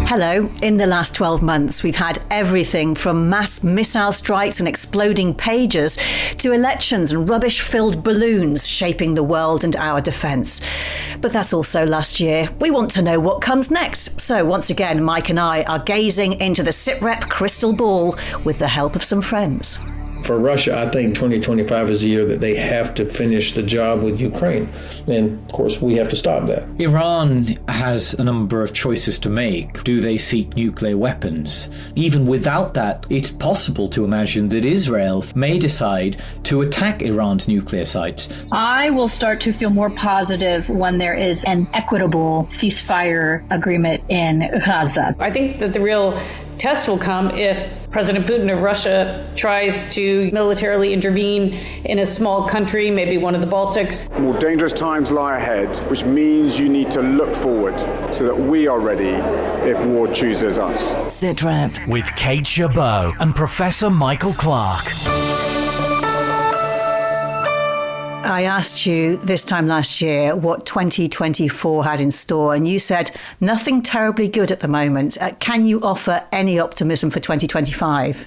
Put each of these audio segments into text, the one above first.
Hello. In the last 12 months, we've had everything from mass missile strikes and exploding pagers to elections and rubbish-filled balloons shaping the world and our defence. But that's also last year. We want to know what comes next. So once again, Mike and I are gazing into the Sitrep crystal ball with the help of some friends. For Russia, I think 2025 is the year that they have to finish the job with Ukraine. And of course, we have to stop that. Iran has a number of choices to make. Do they seek nuclear weapons? Even without that, it's possible to imagine that Israel may decide to attack Iran's nuclear sites. I will start to feel more positive when there is an equitable ceasefire agreement in Gaza. I think that the real test will come if President Putin of Russia tries to militarily intervene in a small country, maybe one of the Baltics. More dangerous times lie ahead, which means you need to look forward so that we are ready if war chooses us. Sitrep with Kate Gerbeau and Professor Michael Clarke. I asked you this time last year what 2024 had in store, and you said nothing terribly good at the moment. Can you offer any optimism for 2025?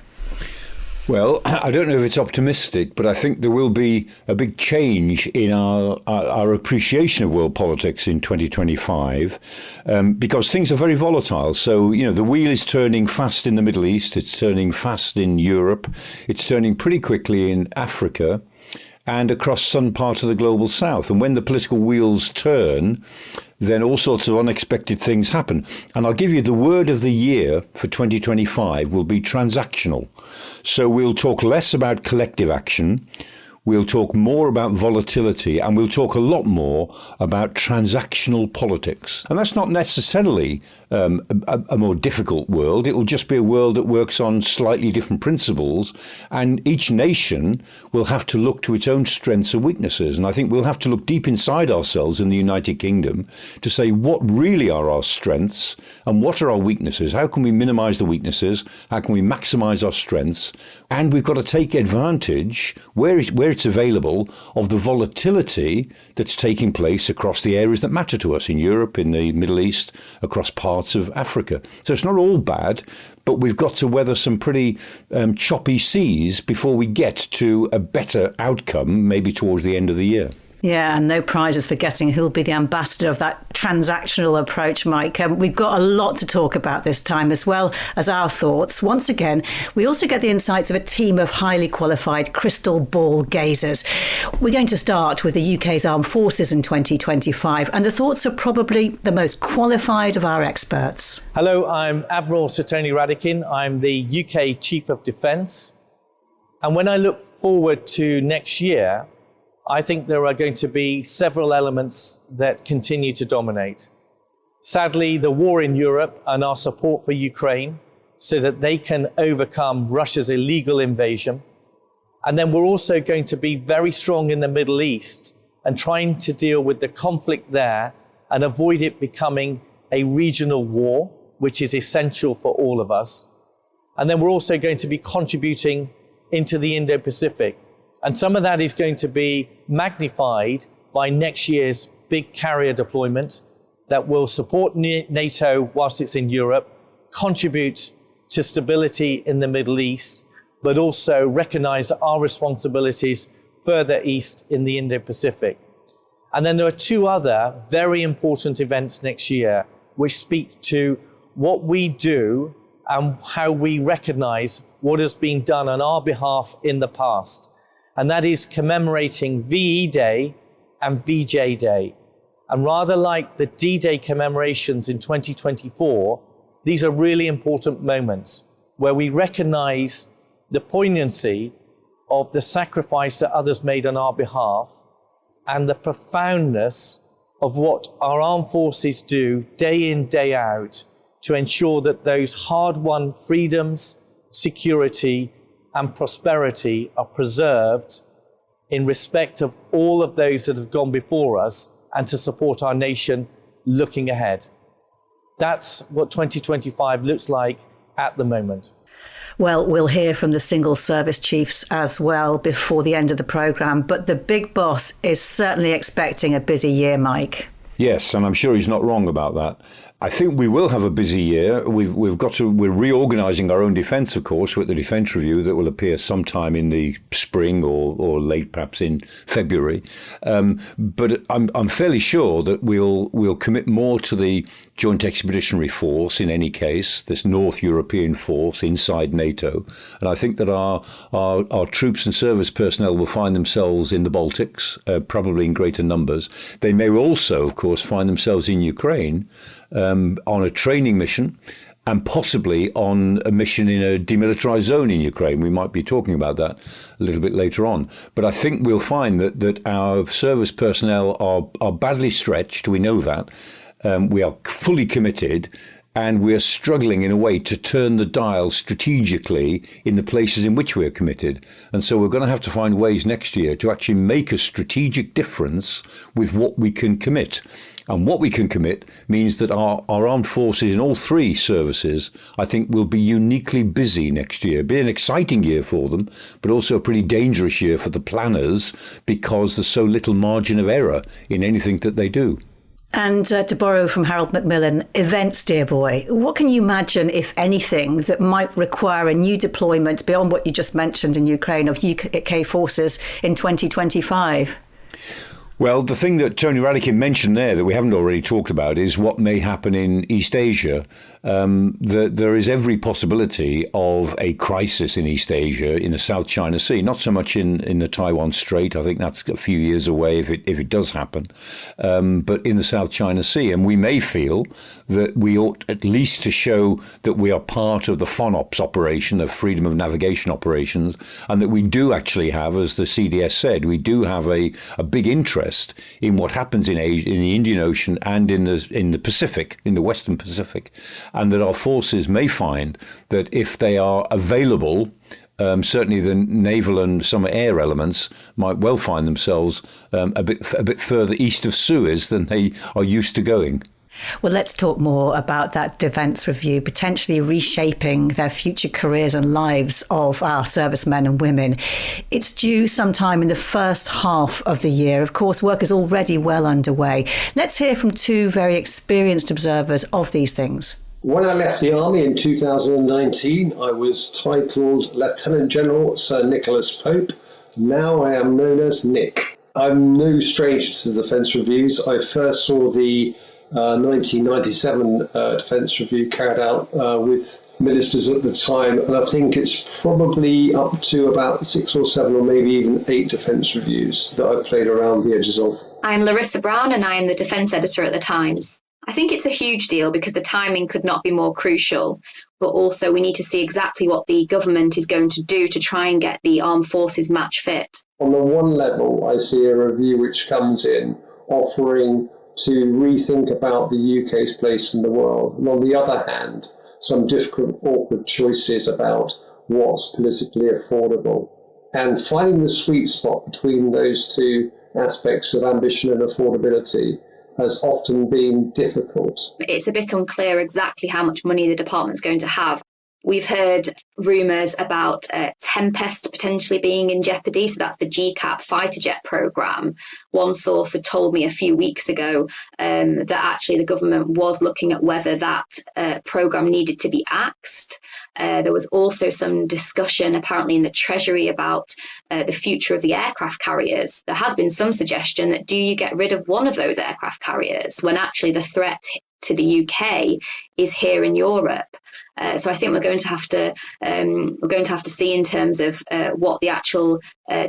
Well, I don't know if it's optimistic, but I think there will be a big change in our appreciation of world politics in 2025 because things are very volatile. So, the wheel is turning fast in the Middle East. It's turning fast in Europe. It's turning pretty quickly in Africa and across some parts of the global south. And when the political wheels turn, then all sorts of unexpected things happen. And I'll give you the word of the year for 2025 will be transactional. So we'll talk less about collective action. We'll talk more about volatility, and we'll talk a lot more about transactional politics. And that's not necessarily a more difficult world. It will just be a world that works on slightly different principles, and each nation will have to look to its own strengths and weaknesses. And I think we'll have to look deep inside ourselves in the United Kingdom to say what really are our strengths and what are our weaknesses. How can we minimize the weaknesses? How can we maximize our strengths? And we've got to take advantage where it's available of the volatility that's taking place across the areas that matter to us in Europe, in the Middle East, across parts of Africa. So it's not all bad, but we've got to weather some pretty choppy seas before we get to a better outcome, maybe towards the end of the year. Yeah, and no prizes for guessing who'll be the ambassador of that transactional approach, Mike. We've got a lot to talk about this time, as well as our thoughts. Once again, we also get the insights of a team of highly qualified crystal ball gazers. We're going to start with the UK's armed forces in 2025, and the thoughts are probably the most qualified of our experts. Hello, I'm Admiral Sir Tony Radakin. I'm the UK Chief of Defence. And when I look forward to next year, I think there are going to be several elements that continue to dominate. Sadly, the war in Europe and our support for Ukraine so that they can overcome Russia's illegal invasion. And then we're also going to be very strong in the Middle East and trying to deal with the conflict there and avoid it becoming a regional war, which is essential for all of us. And then we're also going to be contributing into the Indo-Pacific. And some of that is going to be magnified by next year's big carrier deployment that will support NATO whilst it's in Europe, contribute to stability in the Middle East, but also recognize our responsibilities further east in the Indo-Pacific. And then there are two other very important events next year which speak to what we do and how we recognize what has been done on our behalf in the past. And that is commemorating VE Day and VJ Day. And rather like the D-Day commemorations in 2024, these are really important moments where we recognize the poignancy of the sacrifice that others made on our behalf and the profoundness of what our armed forces do day in, day out to ensure that those hard-won freedoms, security, and prosperity are preserved in respect of all of those that have gone before us and to support our nation looking ahead. That's what 2025 looks like at the moment. Well, we'll hear from the single service chiefs as well before the end of the programme, but the big boss is certainly expecting a busy year, Mike. Yes, and I'm sure he's not wrong about that. I think we will have a busy year. We're reorganising our own defence, of course, with the defence review that will appear sometime in the spring or late, perhaps in February. But I'm fairly sure that we'll commit more to the Joint Expeditionary Force in any case, this North European force inside NATO. And I think that our troops and service personnel will find themselves in the Baltics, probably in greater numbers. They may also, of course, find themselves in Ukraine on a training mission and possibly on a mission in a demilitarized zone in Ukraine. We might be talking about that a little bit later on. But I think we'll find that our service personnel are badly stretched. We know that. We are fully committed, and we're struggling in a way to turn the dial strategically in the places in which we're committed. And so we're going to have to find ways next year to actually make a strategic difference with what we can commit. And what we can commit means that our armed forces in all three services, I think, will be uniquely busy next year. Be an exciting year for them, but also a pretty dangerous year for the planners because there's so little margin of error in anything that they do. And to borrow from Harold Macmillan, events, dear boy, what can you imagine, if anything, that might require a new deployment beyond what you just mentioned in Ukraine of UK forces in 2025? Well, the thing that Tony Radakin mentioned there that we haven't already talked about is what may happen in East Asia. There is every possibility of a crisis in East Asia, in the South China Sea, not so much in the Taiwan Strait. I think that's a few years away if it does happen, but in the South China Sea. And we may feel that we ought at least to show that we are part of the FONOPS operation, the Freedom of Navigation operations, and that we do actually have, as the CDS said, we do have a big interest in what happens in Asia, in the Indian Ocean and in the Pacific, in the Western Pacific, and that our forces may find that if they are available, certainly the naval and some air elements might well find themselves a bit further east of Suez than they are used to going. Well, let's talk more about that defence review, potentially reshaping their future careers and lives of our servicemen and women. It's due sometime in the first half of the year. Of course, work is already well underway. Let's hear from two very experienced observers of these things. When I left the Army in 2019, I was titled Lieutenant General Sir Nicholas Pope. Now I am known as Nick. I'm no stranger to the defence reviews. I first saw the 1997 defence review carried out with ministers at the time, and I think it's probably up to about 6 or 7 or maybe even 8 defence reviews that I've played around the edges of. I'm Larissa Brown and I am the defence editor at The Times. I think it's a huge deal because the timing could not be more crucial, but also we need to see exactly what the government is going to do to try and get the armed forces match fit. On the one level, I see a review which comes in offering to rethink about the UK's place in the world. And on the other hand, some difficult, awkward choices about what's politically affordable. And finding the sweet spot between those two aspects of ambition and affordability has often been difficult. It's a bit unclear exactly how much money the department's going to have. We've heard rumours about Tempest potentially being in jeopardy. So that's the GCAP fighter jet programme. One source had told me a few weeks ago that actually the government was looking at whether that programme needed to be axed. There was also some discussion apparently in the Treasury about the future of the aircraft carriers. There has been some suggestion that do you get rid of one of those aircraft carriers when actually the threat to the UK is here in Europe. So I think we're going to have to see in terms of what the actual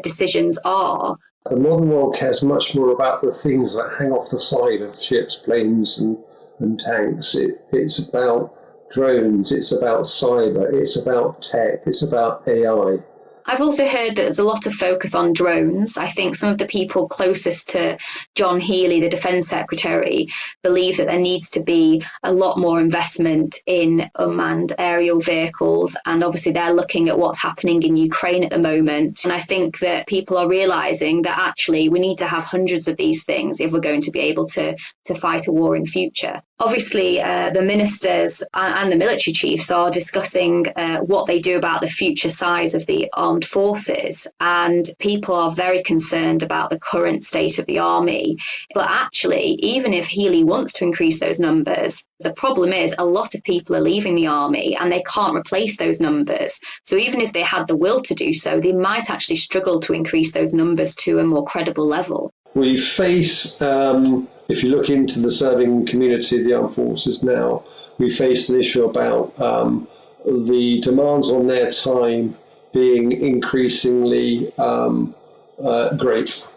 decisions are. The modern world cares much more about the things that hang off the side of ships, planes and tanks. It's about drones, it's about cyber, it's about tech, it's about AI. I've also heard that there's a lot of focus on drones. I think some of the people closest to John Healey, the Defence Secretary, believe that there needs to be a lot more investment in unmanned aerial vehicles. And obviously they're looking at what's happening in Ukraine at the moment. And I think that people are realising that actually we need to have hundreds of these things if we're going to be able to fight a war in future. Obviously, the ministers and the military chiefs are discussing what they do about the future size of the armed forces. And people are very concerned about the current state of the army. But actually, even if Healey wants to increase those numbers, the problem is a lot of people are leaving the army and they can't replace those numbers. So even if they had the will to do so, they might actually struggle to increase those numbers to a more credible level. We face, if you look into the serving community of the armed forces now, we face an issue about the demands on their time being increasingly great.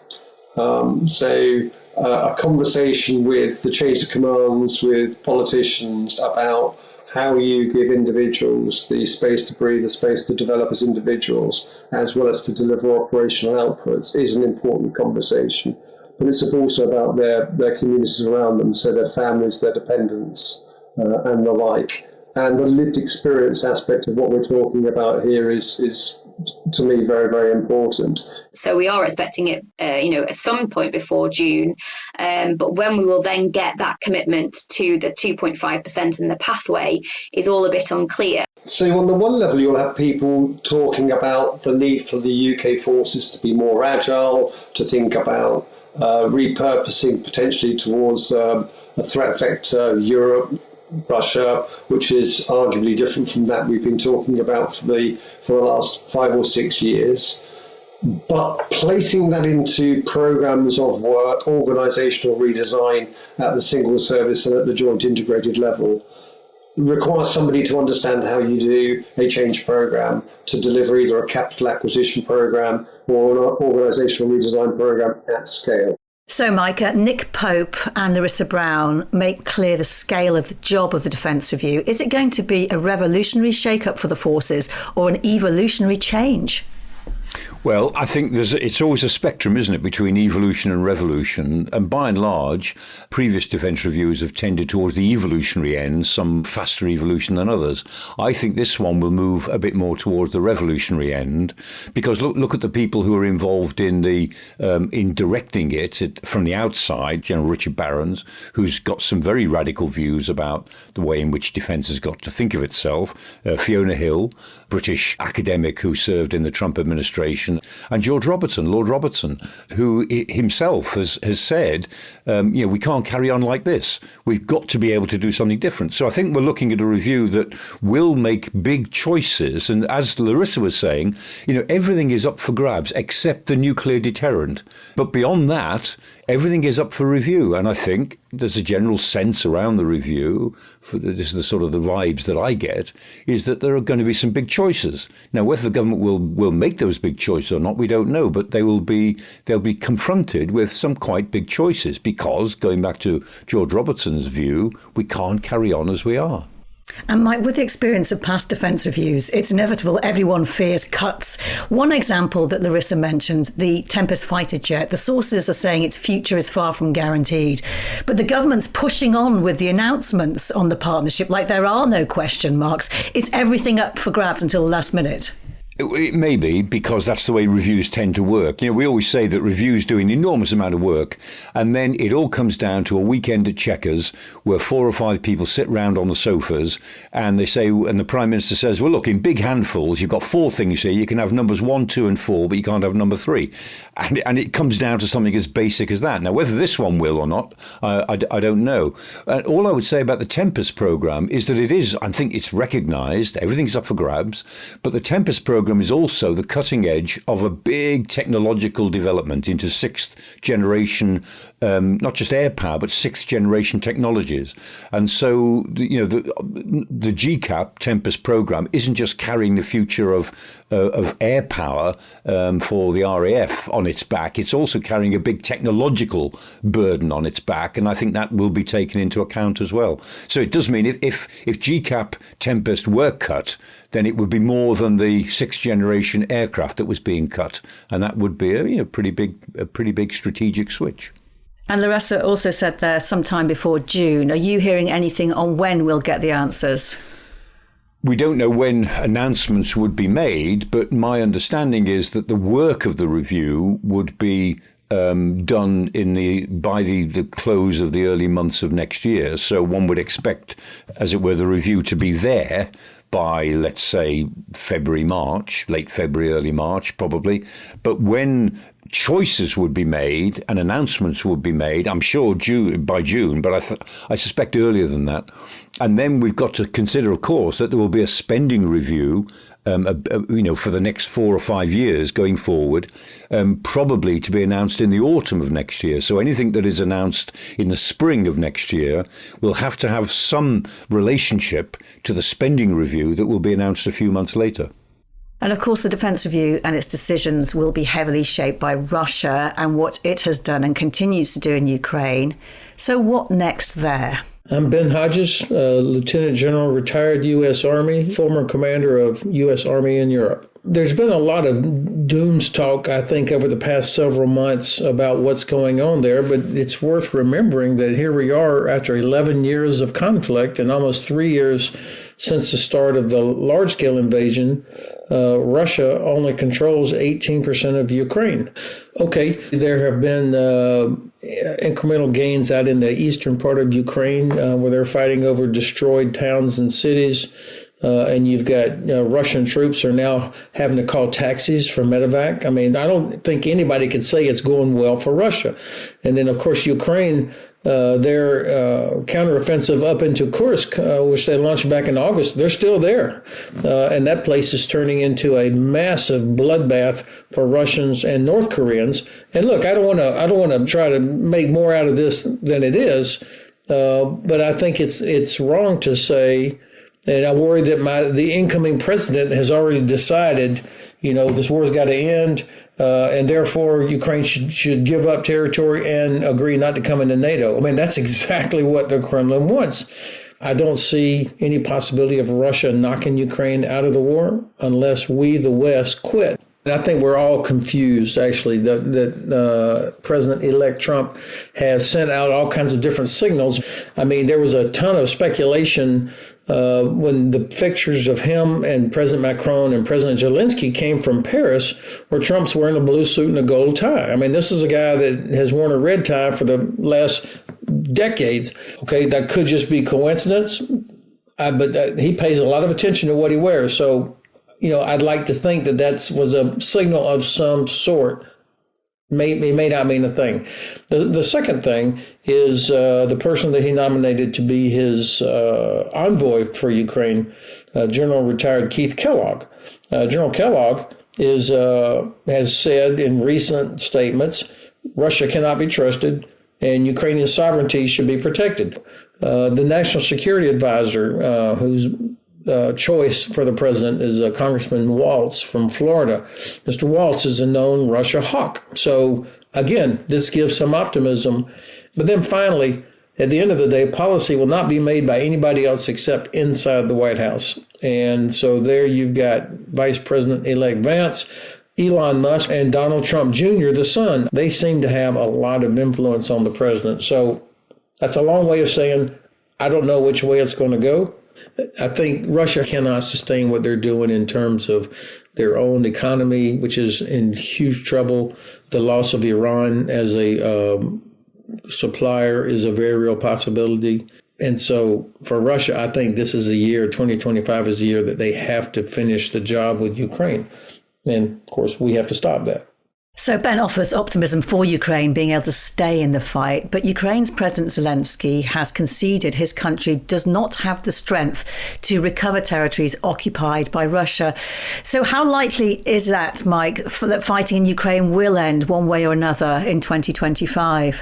So a conversation with the chains of commands, with politicians about how you give individuals the space to breathe, the space to develop as individuals, as well as to deliver operational outputs, is an important conversation. But it's also about their communities around them, so their families, their dependents, and the like. And the lived experience aspect of what we're talking about here is to me, very, very important. So we are expecting it, at some point before June. But when we will then get that commitment to the 2.5% and the pathway is all a bit unclear. So on the one level, you'll have people talking about the need for the UK forces to be more agile, to think about repurposing potentially towards a threat vector, Europe, Russia, which is arguably different from that we've been talking about for the last 5 or 6 years. But placing that into programs of work, organisational redesign at the single service and at the joint integrated level requires somebody to understand how you do a change program to deliver either a capital acquisition program or an organisational redesign program at scale. So, Micah, Nick Pope and Larissa Brown make clear the scale of the job of the Defence Review. Is it going to be a revolutionary shake-up for the forces or an evolutionary change? Well, I think it's always a spectrum, isn't it, between evolution and revolution. And by and large, previous defence reviews have tended towards the evolutionary end, some faster evolution than others. I think this one will move a bit more towards the revolutionary end, because look at the people who are involved in in directing it from the outside. General Richard Barrons, who's got some very radical views about the way in which defence has got to think of itself. Fiona Hill, British academic who served in the Trump administration. And Lord Robertson, who himself has said, we can't carry on like this. We've got to be able to do something different. So I think we're looking at a review that will make big choices. And as Larissa was saying, everything is up for grabs except the nuclear deterrent. But beyond that, everything is up for review. And I think there's a general sense around the review, this is the sort of the vibes that I get, is that there are going to be some big choices. Now, whether the government will make those big choices or not, we don't know, but they'll be confronted with some quite big choices because, going back to George Robertson's view, we can't carry on as we are. And Mike, with the experience of past defence reviews, it's inevitable everyone fears cuts. One example that Larissa mentioned, the Tempest fighter jet, the sources are saying its future is far from guaranteed. But the government's pushing on with the announcements on the partnership like there are no question marks. Is everything up for grabs until the last minute? It may be, because that's the way reviews tend to work. We always say that reviews do an enormous amount of work, and then it all comes down to a weekend at Chequers where 4 or 5 people sit round on the sofas and they say, and the Prime Minister says, well, look, in big handfuls, you've got 4 things here. You can have numbers 1, 2 and 4, but you can't have number 3. And it comes down to something as basic as that. Now, whether this one will or not, I don't know. All I would say about the Tempest programme is that I think it's recognised, everything's up for grabs, but the Tempest programme is also the cutting edge of a big technological development into 6th generation, not just air power, but 6th generation technologies. And so, the GCAP Tempest program isn't just carrying the future of air power for the RAF on its back. It's also carrying a big technological burden on its back. And I think that will be taken into account as well. So it does mean if GCAP Tempest were cut, then it would be more than the 6th generation aircraft that was being cut. And that would be a pretty big strategic switch. And Larissa also said there sometime before June. Are you hearing anything on when we'll get the answers? We don't know when announcements would be made, but my understanding is that the work of the review would be done by the close of the early months of next year. So one would expect, as it were, the review to be there by, let's say, February, March, late February, early March, probably. But when choices would be made and announcements would be made, I'm sure by June, but I suspect earlier than that. And then we've got to consider, of course, that there will be a spending review for the next 4 or 5 years going forward, probably to be announced in the autumn of next year. So anything that is announced in the spring of next year will have to have some relationship to the spending review that will be announced a few months later. And of course, the Defence Review and its decisions will be heavily shaped by Russia and what it has done and continues to do in Ukraine. So what next there? I'm Ben Hodges, Lieutenant General, retired U.S. Army, former commander of U.S. Army in Europe. There's been a lot of dooms talk, I think, over the past several months about what's going on there, but it's worth remembering that here we are after 11 years of conflict and almost 3 years since the start of the large-scale invasion. Russia only controls 18% of Ukraine. Okay, there have been incremental gains out in the eastern part of Ukraine where they're fighting over destroyed towns and cities. And you've got Russian troops are now having to call taxis for medevac. I mean, I don't think anybody could say it's going well for Russia. And then, of course, Ukraine, their counteroffensive up into Kursk, which they launched back in August, they're still there. And that place is turning into a massive bloodbath for Russians and North Koreans. And look, I don't want to try to make more out of this than it is, but I think it's wrong to say. And I worry that the incoming president has already decided, this war's got to end, and therefore Ukraine should give up territory and agree not to come into NATO. I mean, that's exactly what the Kremlin wants. I don't see any possibility of Russia knocking Ukraine out of the war unless we, the West, quit. And I think we're all confused, actually, that President-elect Trump has sent out all kinds of different signals. I mean, there was a ton of speculation when the pictures of him and President Macron and President Zelensky came from Paris, where Trump's wearing a blue suit and a gold tie. I mean, this is a guy that has worn a red tie for the last decades. Okay, that could just be coincidence, but he pays a lot of attention to what he wears. So, I'd like to think that was a signal of some sort. It may not mean a thing. The second thing is the person that he nominated to be his envoy for Ukraine, General retired Keith Kellogg. General Kellogg has said in recent statements, Russia cannot be trusted and Ukrainian sovereignty should be protected. The National Security Advisor, who's choice for the president, is Congressman Waltz from Florida. Mr. Waltz is a known Russia hawk. So again, this gives some optimism. But then finally, at the end of the day, policy will not be made by anybody else except inside the White House. And so there you've got Vice President-elect Vance, Elon Musk, and Donald Trump Jr., the son. They seem to have a lot of influence on the president. So that's a long way of saying I don't know which way it's going to go. I think Russia cannot sustain what they're doing in terms of their own economy, which is in huge trouble. The loss of Iran as a supplier is a very real possibility. And so for Russia, I think this is 2025 is a year that they have to finish the job with Ukraine. And of course, we have to stop that. So Ben offers optimism for Ukraine being able to stay in the fight, but Ukraine's President Zelensky has conceded his country does not have the strength to recover territories occupied by Russia. So how likely is that, Mike, that fighting in Ukraine will end one way or another in 2025?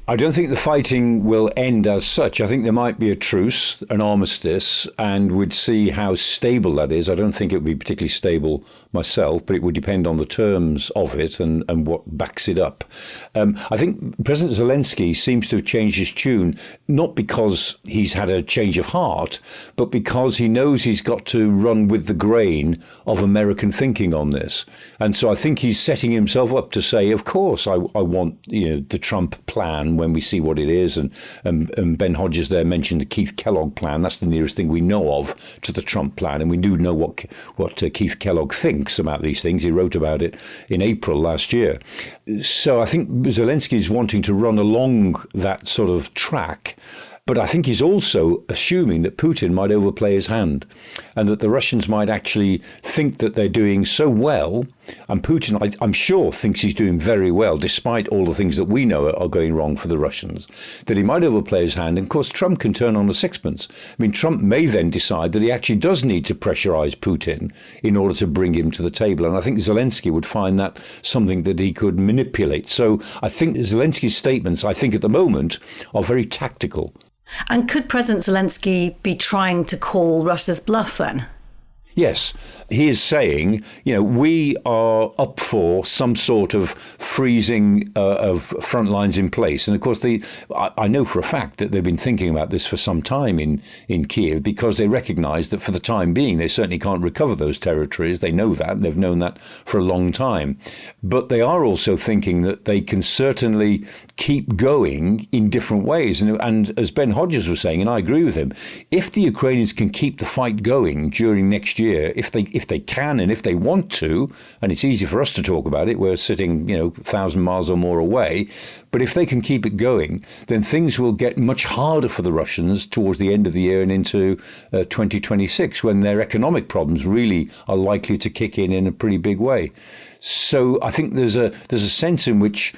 I don't think the fighting will end as such. I think there might be a truce, an armistice, and we'd see how stable that is. I don't think it would be particularly stable myself, but it would depend on the terms of it and what backs it up. I think President Zelensky seems to have changed his tune, not because he's had a change of heart, but because he knows he's got to run with the grain of American thinking on this. And so I think he's setting himself up to say, of course, I want the Trump plan when we see what it is. And Ben Hodges there mentioned the Keith Kellogg plan. That's the nearest thing we know of to the Trump plan. And we do know what Keith Kellogg thinks about these things. He wrote about it in April last year. So I think Zelensky is wanting to run along that sort of track. But I think he's also assuming that Putin might overplay his hand and that the Russians might actually think that they're doing so well. And Putin, I'm sure, thinks he's doing very well, despite all the things that we know are going wrong for the Russians, that he might overplay his hand. And of course, Trump can turn on the sixpence. I mean, Trump may then decide that he actually does need to pressurize Putin in order to bring him to the table. And I think Zelensky would find that something that he could manipulate. So I think Zelensky's statements, I think at the moment, are very tactical. And could President Zelensky be trying to call Russia's bluff then? Yes, he is saying, we are up for some sort of freezing of front lines in place. And of course, I know for a fact that they've been thinking about this for some time in Kiev, because they recognize that for the time being, they certainly can't recover those territories. They know that. They've known that for a long time. But they are also thinking that they can certainly keep going in different ways. And as Ben Hodges was saying, and I agree with him, if the Ukrainians can keep the fight going during next year, if they can and if they want to, and it's easy for us to talk about it, we're sitting 1,000 miles or more away, but if they can keep it going, then things will get much harder for the Russians towards the end of the year and into 2026, when their economic problems really are likely to kick in a pretty big way. So I think there's a sense in which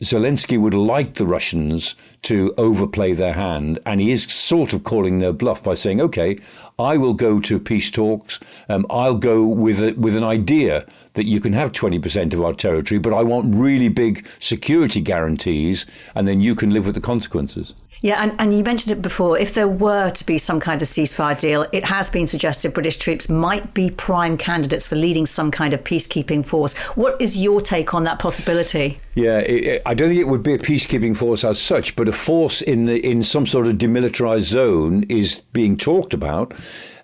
Zelensky would like the Russians to overplay their hand, and he is sort of calling their bluff by saying, OK, I will go to peace talks. I'll go with an idea that you can have 20% of our territory, but I want really big security guarantees, and then you can live with the consequences. Yeah, and you mentioned it before. If there were to be some kind of ceasefire deal, it has been suggested British troops might be prime candidates for leading some kind of peacekeeping force. What is your take on that possibility? Yeah, I don't think it would be a peacekeeping force as such, but a force in some sort of demilitarized zone is being talked about.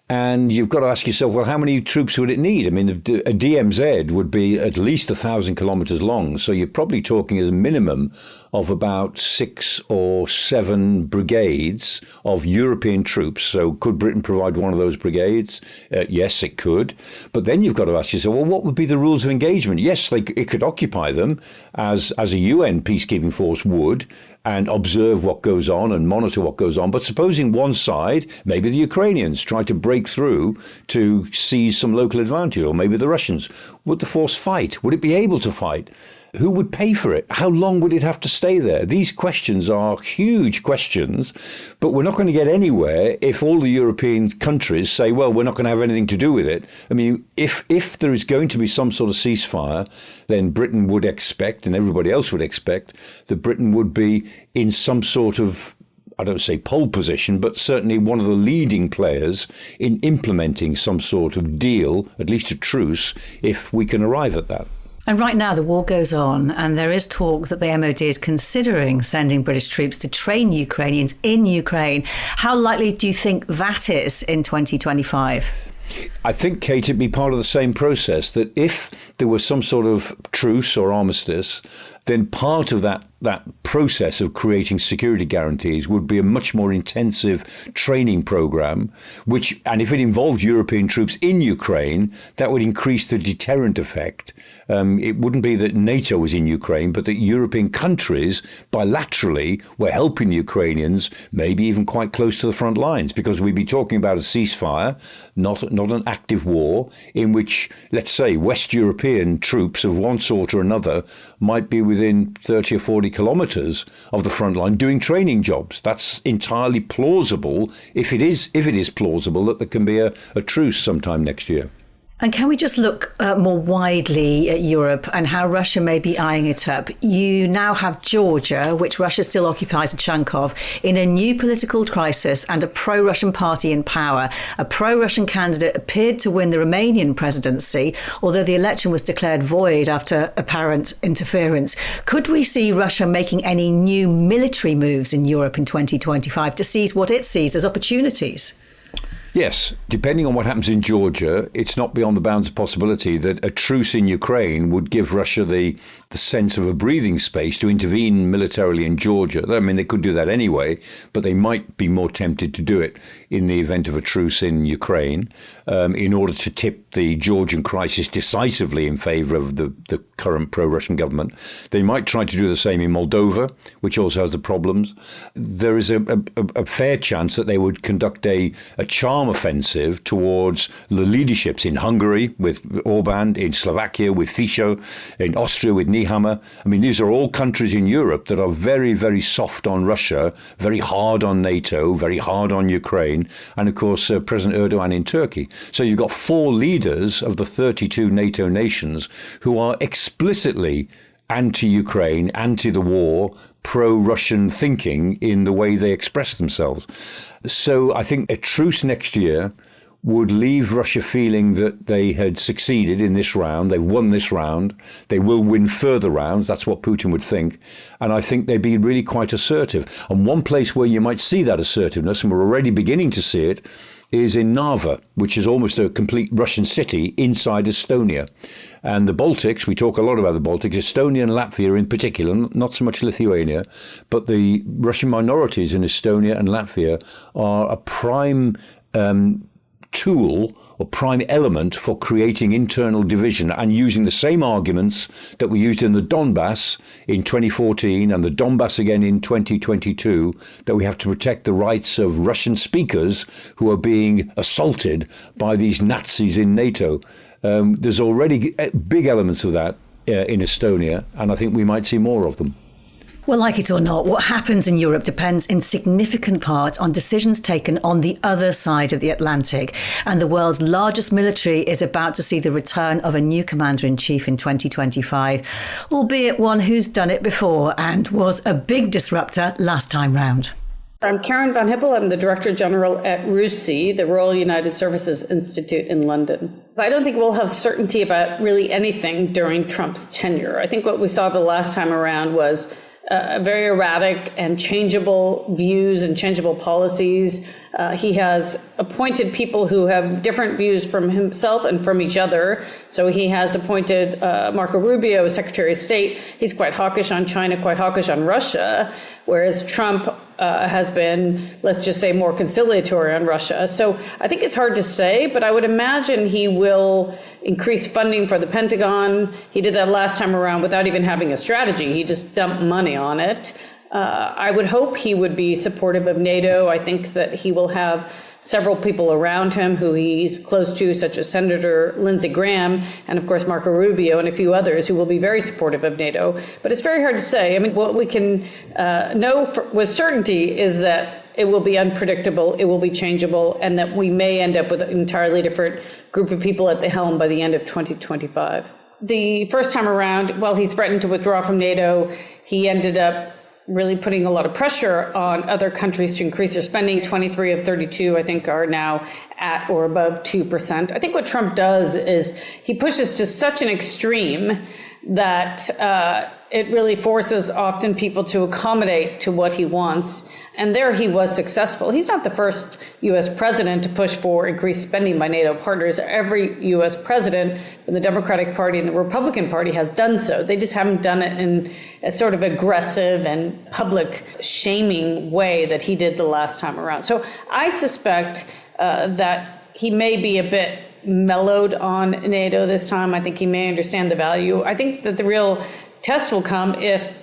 And you've got to ask yourself, well, how many troops would it need? I mean, a DMZ would be at least 1,000 kilometers long. So you're probably talking as a minimum of about 6 or 7 brigades of European troops. So could Britain provide one of those brigades? Yes, it could. But then you've got to ask yourself, well, what would be the rules of engagement? Yes, it could occupy them as a UN peacekeeping force would, and observe what goes on and monitor what goes on. But supposing one side, maybe the Ukrainians, try to break through to seize some local advantage, or maybe the Russians, would the force fight? Would it be able to fight? Who would pay for it? How long would it have to stay there? These questions are huge questions, but we're not going to get anywhere if all the European countries say, well, we're not going to have anything to do with it. I mean, if there is going to be some sort of ceasefire, then Britain would expect, and everybody else would expect, that Britain would be in some sort of, I don't say pole position, but certainly one of the leading players in implementing some sort of deal, at least a truce, if we can arrive at that. And right now the war goes on, and there is talk that the MOD is considering sending British troops to train Ukrainians in Ukraine. How likely do you think that is in 2025? I think, Kate, it'd be part of the same process, that if there was some sort of truce or armistice, then part of that process of creating security guarantees would be a much more intensive training program, and if it involved European troops in Ukraine, that would increase the deterrent effect. It wouldn't be that NATO was in Ukraine, but that European countries bilaterally were helping Ukrainians, maybe even quite close to the front lines, because we'd be talking about a ceasefire, not an active war, in which, let's say, West European troops of one sort or another might be within 30 or 40 kilometers of the front line doing training jobs. That's entirely plausible, if it is plausible that there can be a truce sometime next year. And can we just look more widely at Europe and how Russia may be eyeing it up? You now have Georgia, which Russia still occupies a chunk of, in a new political crisis and a pro-Russian party in power. A pro-Russian candidate appeared to win the Romanian presidency, although the election was declared void after apparent interference. Could we see Russia making any new military moves in Europe in 2025 to seize what it sees as opportunities? Yes, depending on what happens in Georgia, it's not beyond the bounds of possibility that a truce in Ukraine would give Russia the sense of a breathing space to intervene militarily in Georgia. I mean, they could do that anyway, but they might be more tempted to do it in the event of a truce in Ukraine in order to tip the Georgian crisis decisively in favor of the current pro-Russian government. They might try to do the same in Moldova, which also has the problems. There is a fair chance that they would conduct a charm offensive towards the leaderships in Hungary with Orban, in Slovakia with Fico, in Austria with Nehammer. I mean, these are all countries in Europe that are very, very soft on Russia, very hard on NATO, very hard on Ukraine, and of course, President Erdogan in Turkey. So you've got 4 leaders of the 32 NATO nations who are explicitly anti-Ukraine, anti the war, pro-Russian thinking in the way they express themselves. So I think a truce next year would leave Russia feeling that they had succeeded in this round. They've won this round. They will win further rounds. That's what Putin would think. And I think they'd be really quite assertive. And one place where you might see that assertiveness, and we're already beginning to see it, is in Narva, which is almost a complete Russian city inside Estonia. And the Baltics, we talk a lot about the Baltics, Estonia and Latvia in particular, not so much Lithuania, but the Russian minorities in Estonia and Latvia are a prime tool or prime element for creating internal division and using the same arguments that we used in the Donbass in 2014 and the Donbass again in 2022, that we have to protect the rights of Russian speakers who are being assaulted by these Nazis in NATO. There's already big elements of that in Estonia, and I think we might see more of them. Well, like it or not, what happens in Europe depends in significant part on decisions taken on the other side of the Atlantic. And the world's largest military is about to see the return of a new commander-in-chief in 2025, albeit one who's done it before and was a big disruptor last time round. I'm Karen Van Hippel. I'm the Director General at RUSI, the Royal United Services Institute in London. I don't think we'll have certainty about really anything during Trump's tenure. I think what we saw the last time around was very erratic and changeable views and changeable policies. He has appointed people who have different views from himself and from each other. So he has appointed Marco Rubio as Secretary of State. He's quite hawkish on China, quite hawkish on Russia, whereas Trump has been, let's just say, more conciliatory on Russia. So I think it's hard to say, but I would imagine he will increase funding for the Pentagon. He did that last time around without even having a strategy. He just dumped money on it. I would hope he would be supportive of NATO. I think that he will have several people around him who he's close to, such as Senator Lindsey Graham, and of course Marco Rubio, and a few others who will be very supportive of NATO. But it's very hard to say. I mean, what we can know with certainty is that it will be unpredictable, it will be changeable, and that we may end up with an entirely different group of people at the helm by the end of 2025. The first time around, while he threatened to withdraw from NATO, he ended up really putting a lot of pressure on other countries to increase their spending. 23 of 32, I think, are now at or above 2%. I think what Trump does is he pushes to such an extreme that it really forces often people to accommodate to what he wants. And there he was successful. He's not the first U.S. president to push for increased spending by NATO partners. Every U.S. president from the Democratic Party and the Republican Party has done so. They just haven't done it in a sort of aggressive and public shaming way that he did the last time around. So I suspect that he may be a bit mellowed on NATO this time. I think he may understand the value. I think that the real test will come if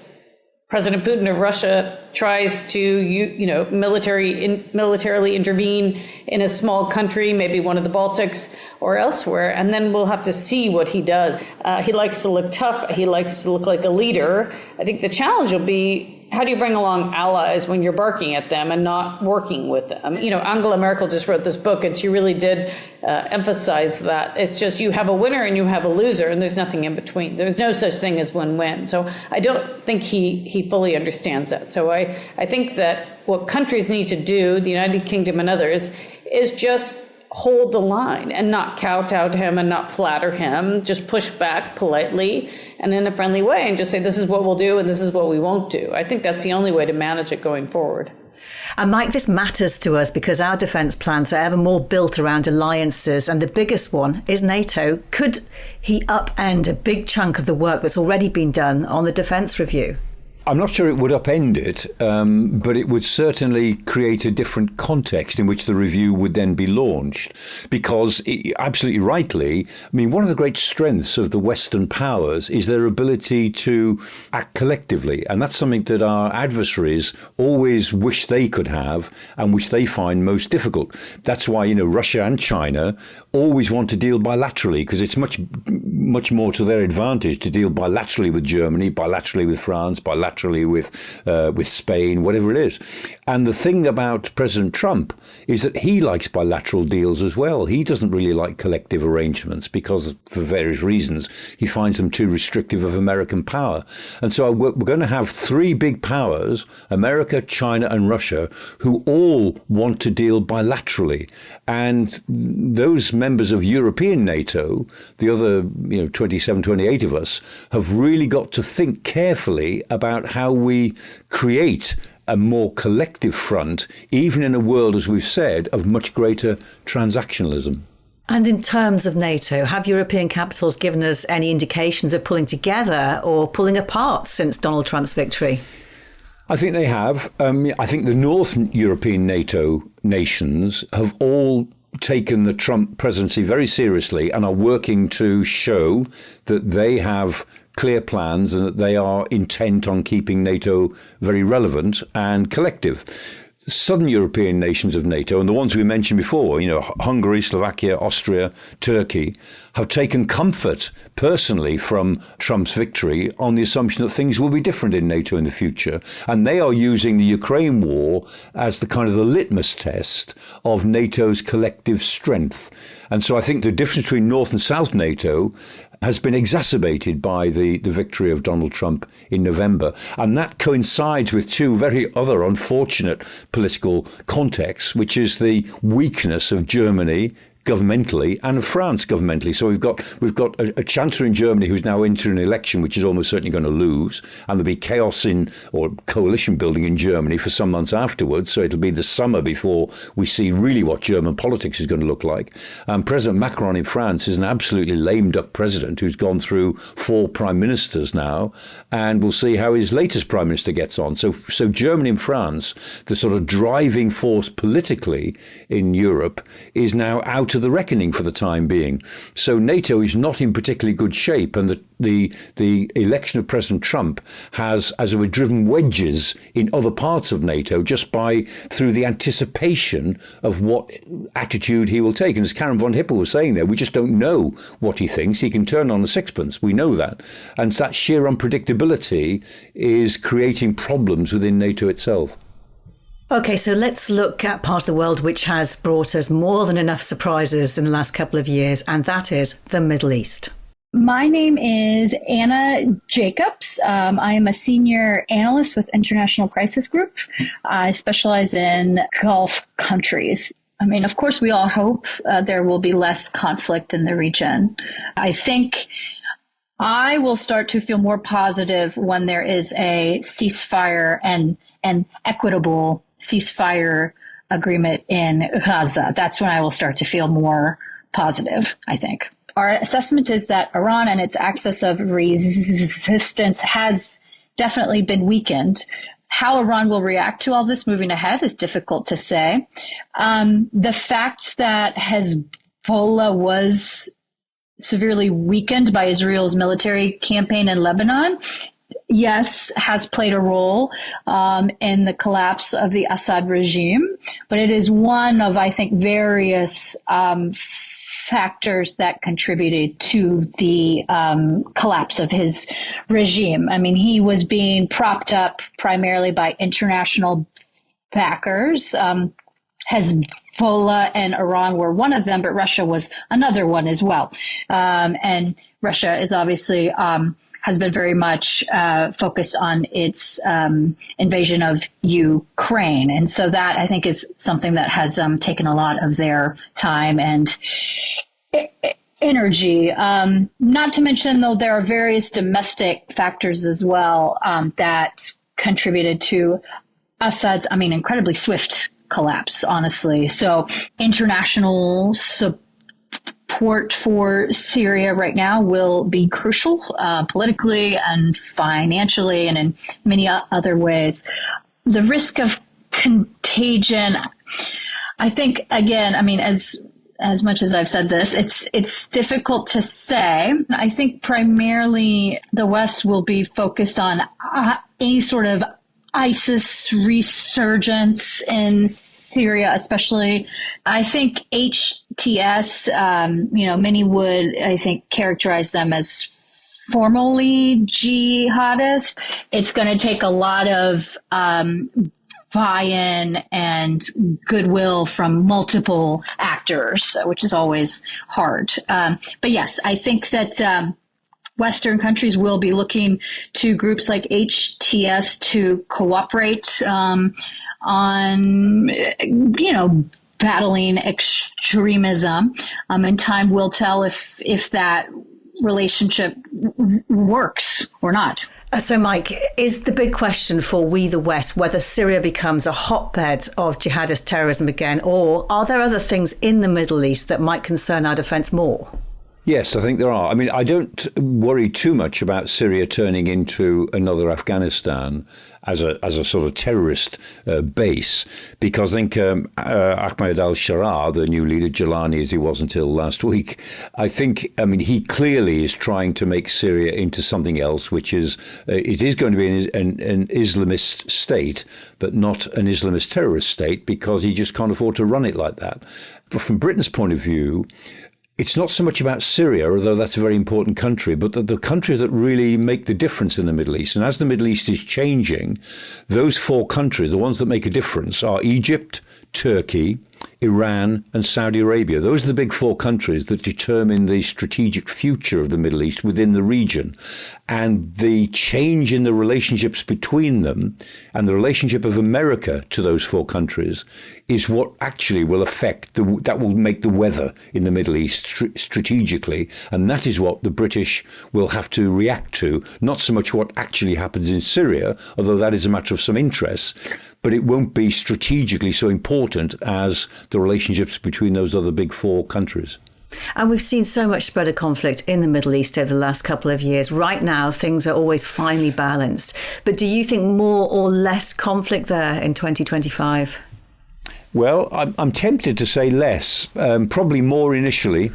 President Putin of Russia tries to, militarily intervene in a small country, maybe one of the Baltics or elsewhere, and then we'll have to see what he does. He likes to look tough. He likes to look like a leader. I think the challenge will be, how do you bring along allies when you're barking at them and not working with them? Angela Merkel just wrote this book, and she really did emphasize that. It's just you have a winner and you have a loser, and there's nothing in between. There's no such thing as win-win. So I don't think he fully understands that. So I think that what countries need to do, the United Kingdom and others, is just hold the line and not kowtow to him and not flatter him, just push back politely and in a friendly way and just say, this is what we'll do and this is what we won't do. I think that's the only way to manage it going forward. And Mike, this matters to us because our defence plans are ever more built around alliances, and the biggest one is NATO. Could he upend a big chunk of the work that's already been done on the defence review? I'm not sure it would upend it, but it would certainly create a different context in which the review would then be launched. Because, absolutely rightly, I mean, one of the great strengths of the Western powers is their ability to act collectively. And that's something that our adversaries always wish they could have and which they find most difficult. That's why, Russia and China always want to deal bilaterally, because it's much more to their advantage to deal bilaterally with Germany, bilaterally with France, bilaterally with Spain, whatever it is. And the thing about President Trump is that he likes bilateral deals as well. He doesn't really like collective arrangements because, for various reasons, he finds them too restrictive of American power. And so we're going to have three big powers, America, China and Russia, who all want to deal bilaterally. And those members of European NATO, the other 27, 28 of us, have really got to think carefully about how we create a more collective front, even in a world, as we've said, of much greater transactionalism. And in terms of NATO, have European capitals given us any indications of pulling together or pulling apart since Donald Trump's victory? I think they have. I think the North European NATO nations have all taken the Trump presidency very seriously and are working to show that they have clear plans and that they are intent on keeping NATO very relevant and collective. Southern European nations of NATO, and the ones we mentioned before, Hungary, Slovakia, Austria, Turkey, have taken comfort personally from Trump's victory on the assumption that things will be different in NATO in the future. And they are using the Ukraine war as the kind of the litmus test of NATO's collective strength. And so I think the difference between North and South NATO has been exacerbated by the victory of Donald Trump in November. And that coincides with two very other unfortunate political contexts, which is the weakness of Germany governmentally and of France governmentally. So we've got a chancellor in Germany who's now entering an election which is almost certainly going to lose, and there'll be chaos or coalition building in Germany for some months afterwards. So it'll be the summer before we see really what German politics is going to look like. President Macron in France is an absolutely lame duck president who's gone through 4 prime ministers now, and we'll see how his latest prime minister gets on. So Germany and France, the sort of driving force politically in Europe, is now out of the reckoning for the time being. So NATO is not in particularly good shape, and the election of President Trump has, as it were, driven wedges in other parts of NATO just through the anticipation of what attitude he will take. And as Karen von Hippel was saying there, we just don't know what he thinks. He can turn on a sixpence. We know that. And that sheer unpredictability is creating problems within NATO itself. OK, so let's look at part of the world which has brought us more than enough surprises in the last couple of years, and that is the Middle East. My name is Anna Jacobs. I am a senior analyst with International Crisis Group. I specialize in Gulf countries. I mean, of course, we all hope there will be less conflict in the region. I think I will start to feel more positive when there is a ceasefire and an equitable ceasefire agreement in Gaza. That's when I will start to feel more positive, I think. Our assessment is that Iran and its axis of resistance has definitely been weakened. How Iran will react to all this moving ahead is difficult to say. The fact that Hezbollah was severely weakened by Israel's military campaign in Lebanon, yes, has played a role in the collapse of the Assad regime, but it is one of, I think, various factors that contributed to the collapse of his regime. I mean, he was being propped up primarily by international backers. Hezbollah and Iran were one of them, but Russia was another one as well. And Russia is obviously has been very much focused on its invasion of Ukraine. And so that, I think, is something that has taken a lot of their time and energy. Not to mention, though, there are various domestic factors as well that contributed to Assad's, incredibly swift collapse, honestly. So international support for Syria right now will be crucial politically and financially and in many other ways. The risk of contagion, I think, again, as much as I've said this, it's difficult to say. I think primarily the West will be focused on any sort of ISIS resurgence in Syria, especially. I think HTS, many would, I think, characterize them as formally jihadist. It's going to take a lot of buy-in and goodwill from multiple actors, which is always hard. But yes, I think that Western countries will be looking to groups like HTS to cooperate on, battling extremism. And time will tell if that relationship works or not. So, Mike, is the big question for we, the West, whether Syria becomes a hotbed of jihadist terrorism again, or are there other things in the Middle East that might concern our defence more? Yes, I think there are. I don't worry too much about Syria turning into another Afghanistan as a sort of terrorist base, because I think Ahmed al-Sharaa, the new leader, Jalani as he was until last week, he clearly is trying to make Syria into something else, which is it is going to be an Islamist state, but not an Islamist terrorist state, because he just can't afford to run it like that. But from Britain's point of view, it's not so much about Syria, although that's a very important country, but the countries that really make the difference in the Middle East. And as the Middle East is changing, those four countries, the ones that make a difference, are Egypt, Turkey, Iran and Saudi Arabia. Those are the big four countries that determine the strategic future of the Middle East within the region. And the change in the relationships between them and the relationship of America to those four countries is what actually will affect, that will make the weather in the Middle East strategically. And that is what the British will have to react to, not so much what actually happens in Syria, although that is a matter of some interest, but it won't be strategically so important as the relationships between those other big four countries. And we've seen so much spread of conflict in the Middle East over the last couple of years. Right now, things are always finely balanced. But do you think more or less conflict there in 2025? Well, I'm tempted to say less, probably more initially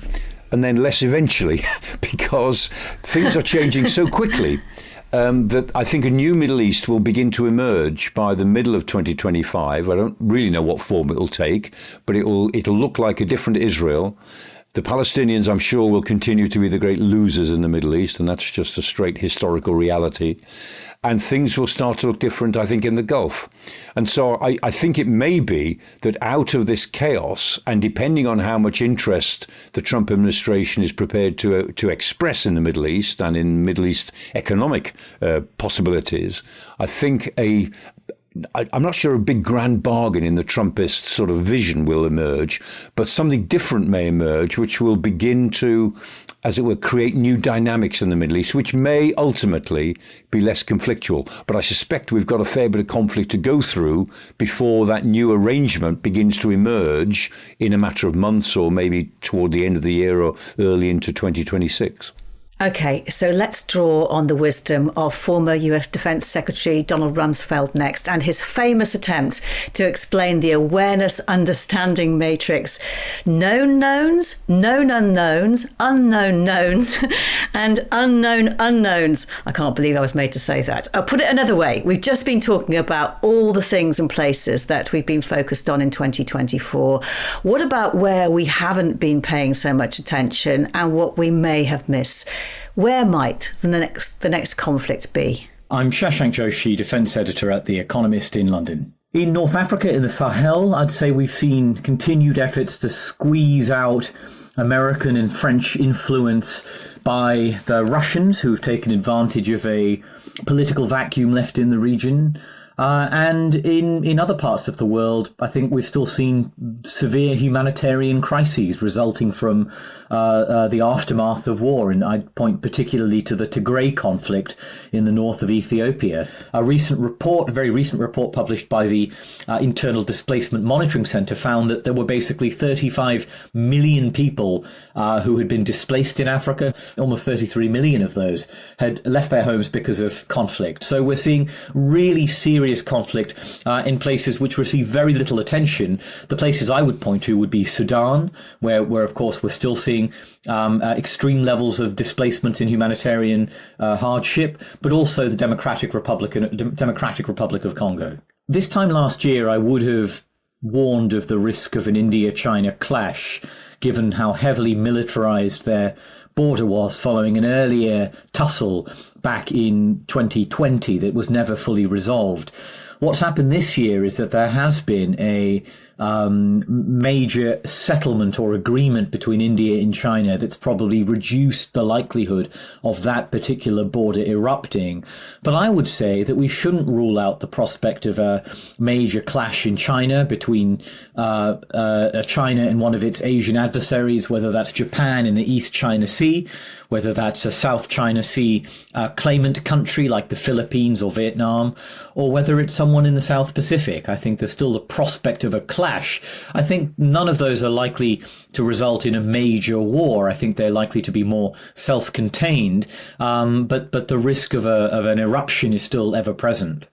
and then less eventually, because things are changing so quickly. That I think a new Middle East will begin to emerge by the middle of 2025. I don't really know what form it will take, but it'll look like a different Israel. The Palestinians, I'm sure, will continue to be the great losers in the Middle East, and that's just a straight historical reality. And things will start to look different, I think, in the Gulf. And so I think it may be that out of this chaos, and depending on how much interest the Trump administration is prepared to express in the Middle East and in Middle East economic possibilities, I think I'm not sure a big grand bargain in the Trumpist sort of vision will emerge, but something different may emerge, which will begin to, as it were, create new dynamics in the Middle East, which may ultimately be less conflictual. But I suspect we've got a fair bit of conflict to go through before that new arrangement begins to emerge in a matter of months, or maybe toward the end of the year or early into 2026. Okay, so let's draw on the wisdom of former US Defense Secretary Donald Rumsfeld next, and his famous attempt to explain the awareness understanding matrix. Known knowns, known unknowns, unknown knowns, and unknown unknowns. I can't believe I was made to say that. I'll put it another way. We've just been talking about all the things and places that we've been focused on in 2024. What about where we haven't been paying so much attention and what we may have missed? Where might the next conflict be? I'm Shashank Joshi, defence editor at The Economist in London. In North Africa, in the Sahel, I'd say we've seen continued efforts to squeeze out American and French influence by the Russians, who've taken advantage of a political vacuum left in the region. And in other parts of the world, I think we've still seen severe humanitarian crises resulting from the aftermath of war. And I'd point particularly to the Tigray conflict in the north of Ethiopia. A very recent report published by the Internal Displacement Monitoring Center found that there were basically 35 million people who had been displaced in Africa. Almost 33 million of those had left their homes because of conflict. So we're seeing really serious conflict in places which receive very little attention. The places I would point to would be Sudan, where of course we're still seeing extreme levels of displacement and humanitarian hardship, but also the Democratic Republic of Congo. This time last year, I would have warned of the risk of an India-China clash, given how heavily militarized their border was following an earlier tussle back in 2020 that was never fully resolved. What's happened this year is that there has been a major settlement or agreement between India and China that's probably reduced the likelihood of that particular border erupting. But I would say that we shouldn't rule out the prospect of a major clash in China between China and one of its Asian adversaries, whether that's Japan in the East China Sea, whether that's a South China Sea claimant country like the Philippines or Vietnam, or whether it's someone in the South Pacific. I think there's still the prospect of a clash. I think none of those are likely to result in a major war. I think they're likely to be more self-contained, but the risk of an eruption is still ever present.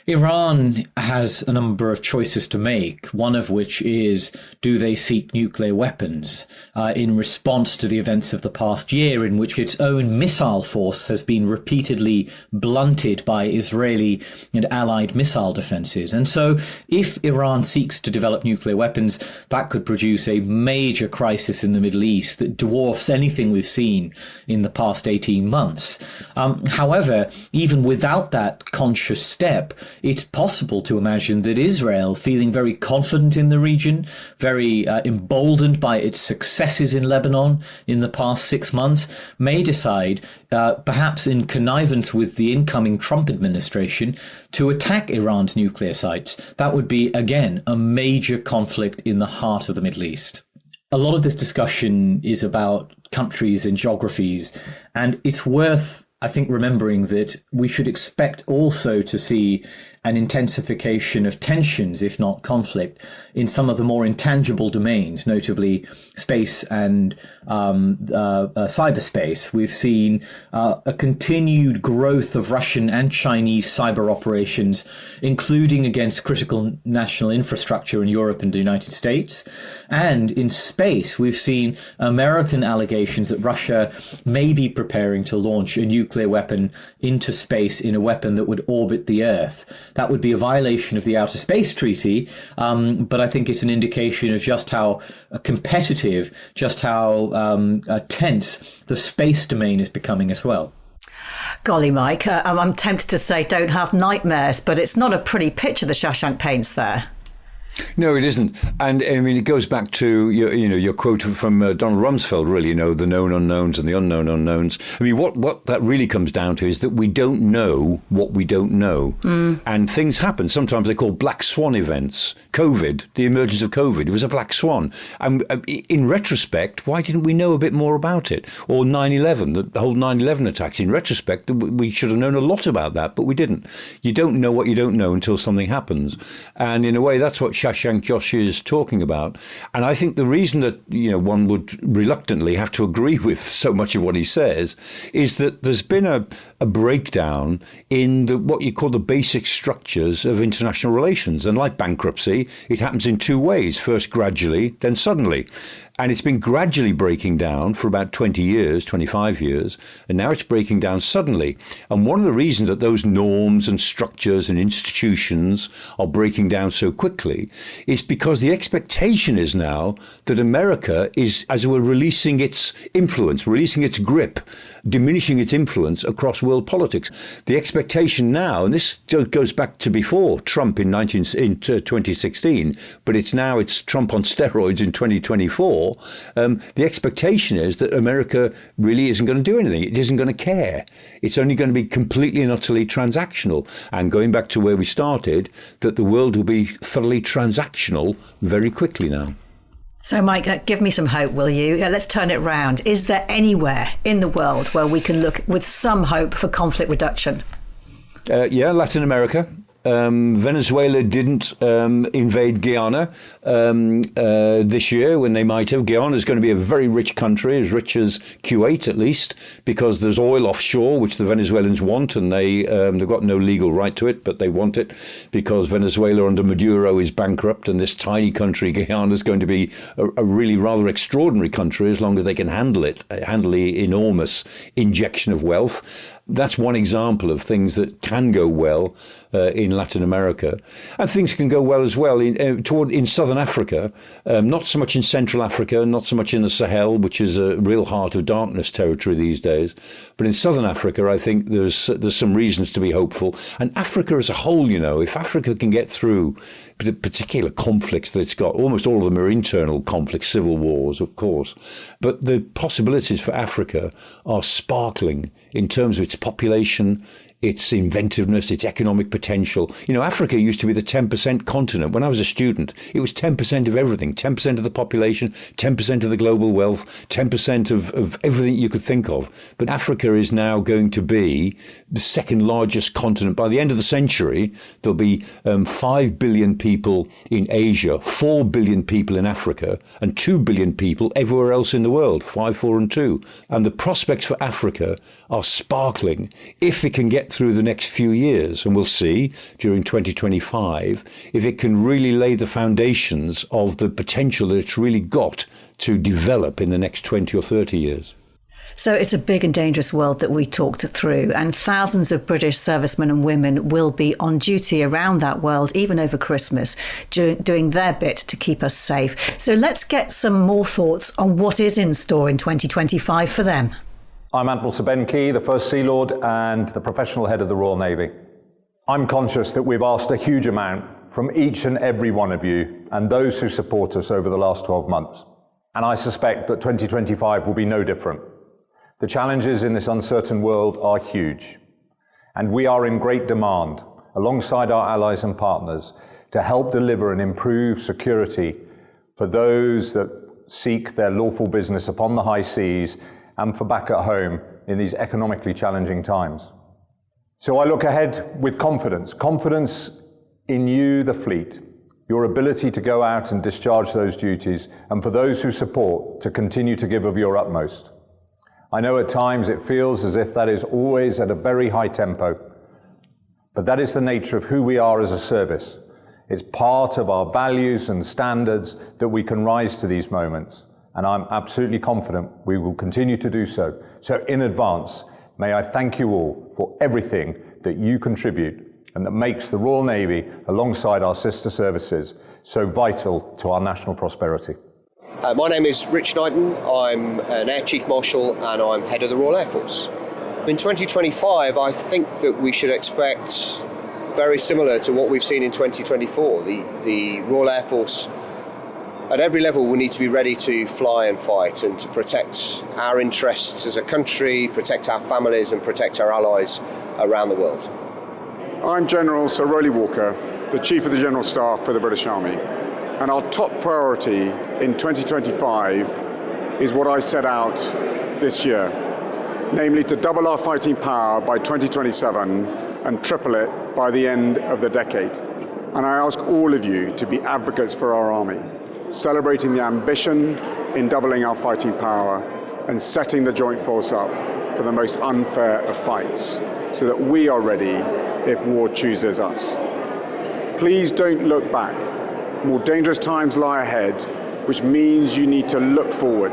Iran has a number of choices to make, one of which is, do they seek nuclear weapons in response to the events of the past year, in which its own missile force has been repeatedly blunted by Israeli and allied missile defenses. And so if Iran seeks to develop nuclear weapons, that could produce a major crisis in the Middle East that dwarfs anything we've seen in the past 18 months. However, even without that conscious step, it's possible to imagine that Israel, feeling very confident in the region, very emboldened by its successes in Lebanon in the past 6 months, may decide, perhaps in connivance with the incoming Trump administration, to attack Iran's nuclear sites. That would be, again, a major conflict in the heart of the Middle East. A lot of this discussion is about countries and geographies, and it's worth, I think, remembering that we should expect also to see an intensification of tensions, if not conflict, in some of the more intangible domains, notably space and cyberspace. We've seen a continued growth of Russian and Chinese cyber operations, including against critical national infrastructure in Europe and the United States. And in space, we've seen American allegations that Russia may be preparing to launch a nuclear weapon into space in a weapon that would orbit the Earth. That would be a violation of the Outer Space Treaty, but I think it's an indication of just how competitive, just how tense the space domain is becoming as well. Golly, Mike, I'm tempted to say don't have nightmares, but it's not a pretty picture the Shashank paints there. No, it isn't. And I mean, it goes back to your quote from Donald Rumsfeld, really, the known unknowns and the unknown unknowns. I mean, what that really comes down to is that we don't know what we don't know. And things happen. Sometimes they're called black swan events. COVID, the emergence of COVID, it was a black swan. And in retrospect, why didn't we know a bit more about it? Or 9/11, the whole 9/11 attacks. In retrospect, we should have known a lot about that, but we didn't. You don't know what you don't know until something happens. And in a way, that's what Shashank Joshi is talking about. And I think the reason that one would reluctantly have to agree with so much of what he says is that there's been a breakdown in what you call the basic structures of international relations. And like bankruptcy, it happens in two ways. First gradually, then suddenly. And it's been gradually breaking down for about 20 years, 25 years, and now it's breaking down suddenly. And one of the reasons that those norms and structures and institutions are breaking down so quickly is because the expectation is now that America is, as it were, releasing its influence, releasing its grip, diminishing its influence across world politics. The expectation now, and this goes back to before Trump in 2016, but it's Trump on steroids in 2024, war, the expectation is that America really isn't going to do anything. It isn't going to care. It's only going to be completely and utterly transactional. And going back to where we started, that the world will be thoroughly transactional very quickly now. So, Mike, give me some hope, will you? Let's turn it round. Is there anywhere in the world where we can look with some hope for conflict reduction? Latin America. Venezuela didn't invade Guyana this year when they might have. Guyana is going to be a very rich country, as rich as Kuwait at least, because there's oil offshore, which the Venezuelans want, and they've got no legal right to it, but they want it because Venezuela under Maduro is bankrupt, and this tiny country, Guyana, is going to be a really rather extraordinary country as long as they can handle the enormous injection of wealth. That's one example of things that can go well in Latin America. And things can go well as well in Southern Africa, not so much in Central Africa, not so much in the Sahel, which is a real heart of darkness territory these days. But in Southern Africa, I think there's some reasons to be hopeful. And Africa as a whole, if Africa can get through the particular conflicts that it's got, almost all of them are internal conflicts, civil wars, of course. But the possibilities for Africa are sparkling in terms of its population, its inventiveness, its economic potential. Africa used to be the 10% continent. When I was a student, it was 10% of everything, 10% of the population, 10% of the global wealth, 10% of everything you could think of. But Africa is now going to be the second largest continent. By the end of the century, there'll be 5 billion people in Asia, 4 billion people in Africa, and 2 billion people everywhere else in the world, 5, 4, and 2. And the prospects for Africa are sparkling if it can get through the next few years, and we'll see during 2025 if it can really lay the foundations of the potential that it's really got to develop in the next 20 or 30 years. So it's a big and dangerous world that we talked through, and thousands of British servicemen and women will be on duty around that world, even over Christmas, doing their bit to keep us safe. So let's get some more thoughts on what is in store in 2025 for them. I'm Admiral Sir Ben Key, the First Sea Lord and the professional head of the Royal Navy. I'm conscious that we've asked a huge amount from each and every one of you and those who support us over the last 12 months. And I suspect that 2025 will be no different. The challenges in this uncertain world are huge. And we are in great demand, alongside our allies and partners, to help deliver and improve security for those that seek their lawful business upon the high seas and for back at home in these economically challenging times. So I look ahead with confidence in you, the fleet, your ability to go out and discharge those duties, and for those who support to continue to give of your utmost. I know at times it feels as if that is always at a very high tempo, but that is the nature of who we are as a service. It's part of our values and standards that we can rise to these moments. And I'm absolutely confident we will continue to do so. So in advance, may I thank you all for everything that you contribute and that makes the Royal Navy, alongside our sister services, so vital to our national prosperity. My name is Rich Knighton. I'm an Air Chief Marshal and I'm head of the Royal Air Force. In 2025, I think that we should expect very similar to what we've seen in 2024. The Royal Air Force at every level will need to be ready to fly and fight and to protect our interests as a country, protect our families and protect our allies around the world. I'm General Sir Roly Walker, the Chief of the General Staff for the British Army. And our top priority in 2025 is what I set out this year, namely to double our fighting power by 2027 and triple it by the end of the decade. And I ask all of you to be advocates for our Army, celebrating the ambition in doubling our fighting power and setting the joint force up for the most unfair of fights so that we are ready if war chooses us. Please don't look back. More dangerous times lie ahead, which means you need to look forward.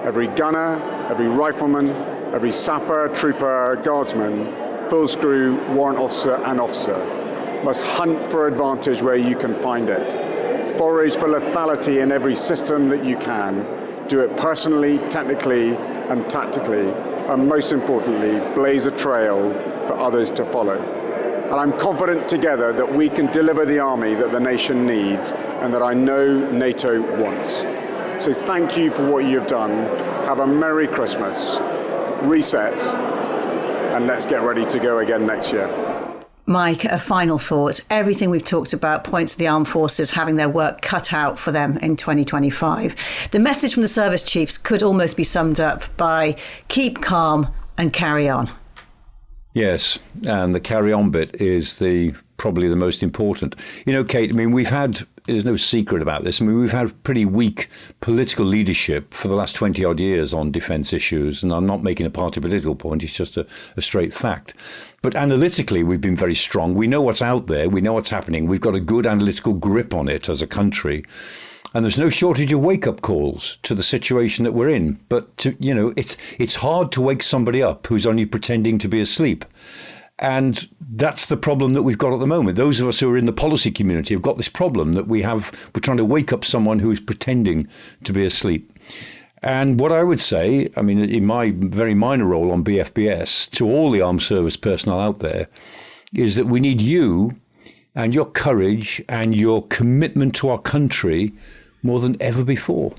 Every gunner, every rifleman, every sapper, trooper, guardsman, full screw, warrant officer and officer must hunt for advantage where you can find it. Forage for lethality in every system that you can. Do it personally, technically, and tactically. And most importantly, blaze a trail for others to follow. And I'm confident together that we can deliver the army that the nation needs and that I know NATO wants. So thank you for what you've done. Have a Merry Christmas. Reset. And let's get ready to go again next year. Mike, a final thought. Everything we've talked about points to the armed forces having their work cut out for them in 2025. The message from the service chiefs could almost be summed up by keep calm and carry on. Yes, and the carry on bit is probably the most important. You know, Kate, I mean, there's no secret about this. I mean, we've had pretty weak political leadership for the last 20 odd years on defence issues. And I'm not making a party political point. It's just a straight fact. But analytically, we've been very strong. We know what's out there. We know what's happening. We've got a good analytical grip on it as a country. And there's no shortage of wake-up calls to the situation that we're in. But, it's hard to wake somebody up who's only pretending to be asleep. And that's the problem that we've got at the moment. Those of us who are in the policy community have got this problem that we're trying to wake up someone who is pretending to be asleep. And what I would say, I mean, in my very minor role on BFBS, to all the armed service personnel out there, is that we need you and your courage and your commitment to our country more than ever before.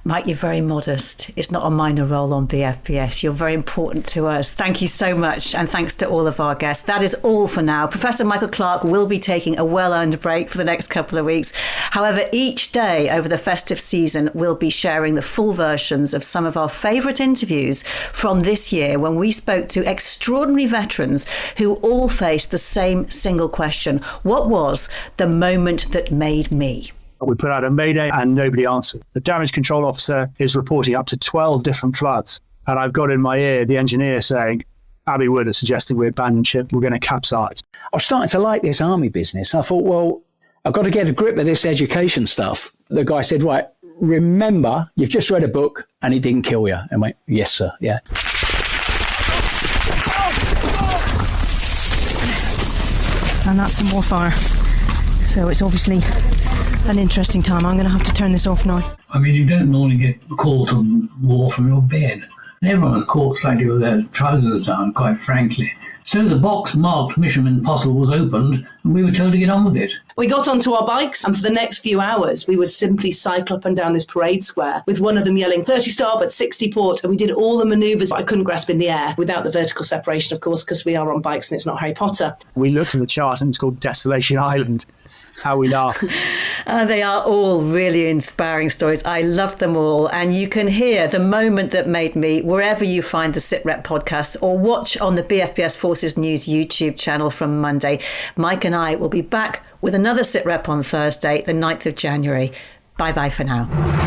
Mike, you're very modest. It's not a minor role on BFBS. You're very important to us. Thank you so much. And thanks to all of our guests. That is all for now. Professor Michael Clarke will be taking a well-earned break for the next couple of weeks. However, each day over the festive season, we'll be sharing the full versions of some of our favourite interviews from this year when we spoke to extraordinary veterans who all faced the same single question. What was the moment that made me? We put out a mayday and nobody answered. The damage control officer is reporting up to 12 different floods. And I've got in my ear the engineer saying, Abbey Wood is suggesting we abandon ship, we're going to capsize. I was starting to like this army business. I thought, well, I've got to get a grip of this education stuff. The guy said, right, remember, you've just read a book and it didn't kill you. I went, yes, sir, yeah. And that's some more fire. So it's obviously an interesting time. I'm going to have to turn this off now. I mean, you don't normally get a call to war from your bed. And everyone was caught slightly with their trousers down, quite frankly. So the box marked Mission Impossible was opened, and we were told to get on with it. We got onto our bikes, and for the next few hours, we would simply cycle up and down this parade square, with one of them yelling 30 starboard, 60 port, and we did all the manoeuvres I couldn't grasp in the air, without the vertical separation, of course, because we are on bikes and it's not Harry Potter. We looked at the chart and it's called Desolation Island. How we laughed. They are all really inspiring stories. I love them all. And you can hear the moment that made me wherever you find the Sitrep podcast or watch on the BFBS Forces News YouTube channel from Monday. Mike and I will be back with another Sitrep on Thursday, the 9th of January. Bye-bye for now.